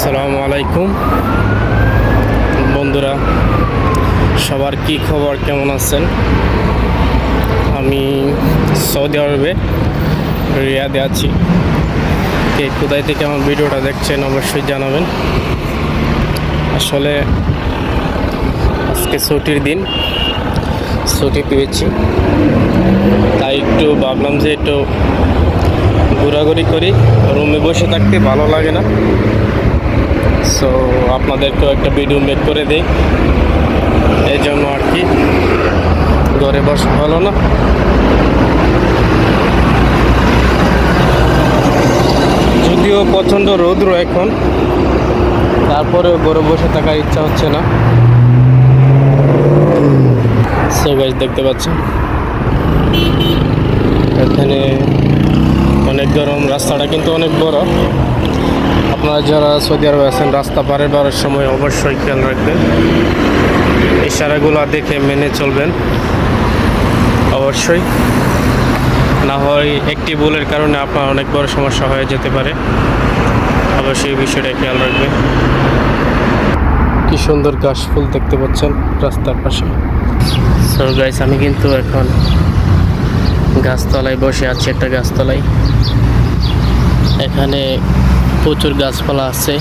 আসসালামু আলাইকুম বন্ধুরা, সবার কি খবর, কেমন আছেন? আমি সৌদি আরবে রিয়াদে আছি। কে কোথায় থেকে আমার ভিডিওটা দেখছেন অবশ্যই জানাবেন। আসলে আজকে ছুটির দিন, ছুটি পেয়েছি, তাই একটু ভাবলাম যে একটু ঘোরাঘুরি করি। রুমে বসে থাকতে ভালো লাগে না, সো আপনাদেরকেও একটা ভিডিও মেক করে দিই। এই জন্য আর কি, ঘরে বসা ভালো না। যদিও প্রচণ্ড রৌদ্র এখন, তারপরেও ঘরে বসে থাকার ইচ্ছা হচ্ছে না। সো গাইস, দেখতে পাচ্ছেন এখানে অনেক গরম, রাস্তাটা কিন্তু অনেক বড়। আপনারা যারা সৌদি আরবে আছেন, রাস্তা পারার সময় অবশ্যই খেয়াল রাখবেন, ইশারাগুলো দেখে মেনে চলবেন অবশ্যই। না হয় একটি ভুলের কারণে আপনার অনেক বড় সমস্যা হয়ে যেতে পারে, অবশ্যই এই বিষয়টা খেয়াল রাখবেন। কি সুন্দর ঘাস ফুল দেখতে পাচ্ছেন রাস্তার পাশে। সো গাইস, আমি কিন্তু এখন গাছতলায় বসে আছি, একটা গাছতলায়। এখানে প্রচুর গাছপালা আছে,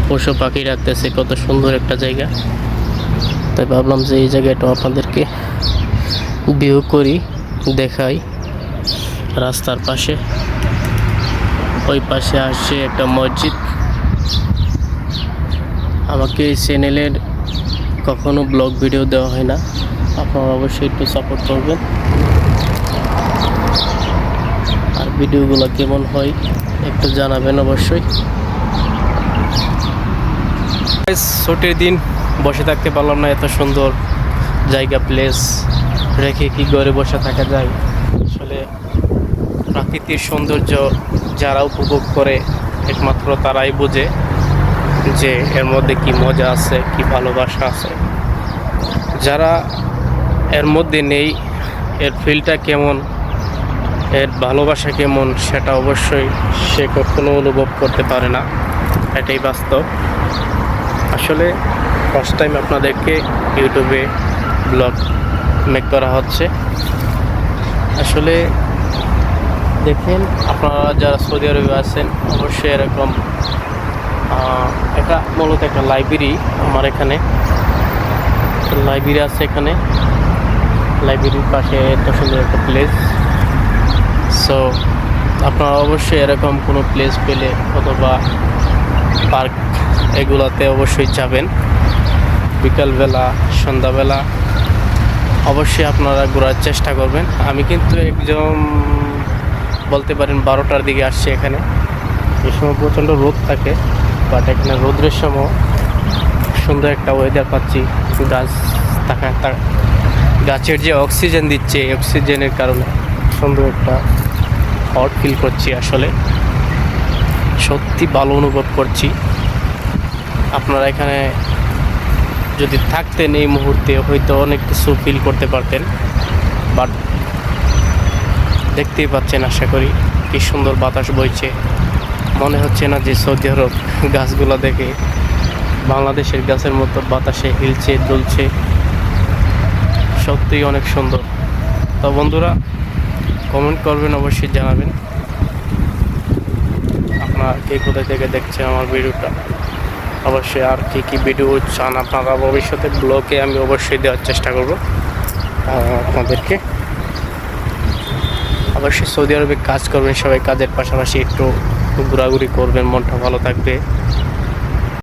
পশু পাখি রাখতেছে, কত সুন্দর একটা জায়গা। তাই ভাবলাম যে এই জায়গাটা আপনাদেরকে ভিউ করি, দেখাই। রাস্তার পাশে, ওই পাশে আসছে একটা মসজিদ। আমাকে এই চ্যানেলের কখনো ব্লগ ভিডিও দেওয়া হয় না, আপনারা অবশ্যই একটু সাপোর্ট করবেন। আর ভিডিওগুলো কেমন হয় একটু জানাবেন অবশ্যই। ছুটির দিন বসে থাকতে পারলাম না, এত সুন্দর জায়গা, প্লেস রেখে কি ঘরে বসে থাকা যায়? আসলে প্রাকৃতিক সৌন্দর্য যারা উপভোগ করে একমাত্র তারাই বোঝে যে এর মধ্যে কি মজা আছে, কি ভালোবাসা আছে। যারা এর মধ্যে নেই, এর ফিলটা কেমন, এর ভালোবাসা কেমন, সেটা অবশ্যই সে কখনো অনুভব করতে পারে না। এটাই বাস্তব। আসলে ফার্স্ট টাইম আপনাদেরকে ইউটিউবে ব্লগ মেক করা হচ্ছে। আসলে দেখেন, আপনারা যারা সৌদি আরবে আছেন অবশ্যই এরকম, এটা মূলত একটা লাইব্রেরি। আমার এখানে লাইব্রেরি আছে, এখানে লাইব্রেরির পাশে এত সুন্দর একটা প্লেস। সো আপনারা অবশ্যই এরকম কোনো প্লেস পেলে অথবা পার্ক, এগুলাতে অবশ্যই যাবেন। বিকালবেলা, সন্ধ্যাবেলা অবশ্যই আপনারা ঘোরার চেষ্টা করবেন। আমি কিন্তু একদম বলতে পারেন 12টার দিকে আসছি এখানে। এই সময় প্রচণ্ড রোদ থাকে, বাট এখানে রোদ্রের সময় সুন্দর একটা ওয়েদার পাচ্ছি। গাছ থাকা, গাছের যে অক্সিজেন দিচ্ছে, এই অক্সিজেনের কারণে সুন্দর একটা হট ফিল করছি। আসলে সত্যি ভালো অনুভব করছি। আপনারা এখানে যদি থাকতেন এই মুহূর্তে হয়তো অনেক কিছু ফিল করতে পারতেন, বাট দেখতেই পাচ্ছেন আশা করি কি সুন্দর বাতাস বইছে। মনে হচ্ছে না যে সৌদি আরব, গাছগুলো দেখে বাংলাদেশের গাছের মতো বাতাসে হিলছে, দুলছে। সত্যিই অনেক সুন্দর। তো বন্ধুরা, কমেন্ট করবেন, অবশ্যই জানাবেন আপনারা কে কোথায় থেকে দেখছেন আমার ভিডিওটা। অবশ্যই আর কি ভিডিও চান আপনারা ভবিষ্যতে ব্লগে, আমি অবশ্যই দেওয়ার চেষ্টা করব আপনাদেরকে। অবশ্যই সৌদি আরবে কাজ করবেন সবাই, কাজের পাশাপাশি একটু ঘোরাঘুরি করবেন, মনটা ভালো থাকবে।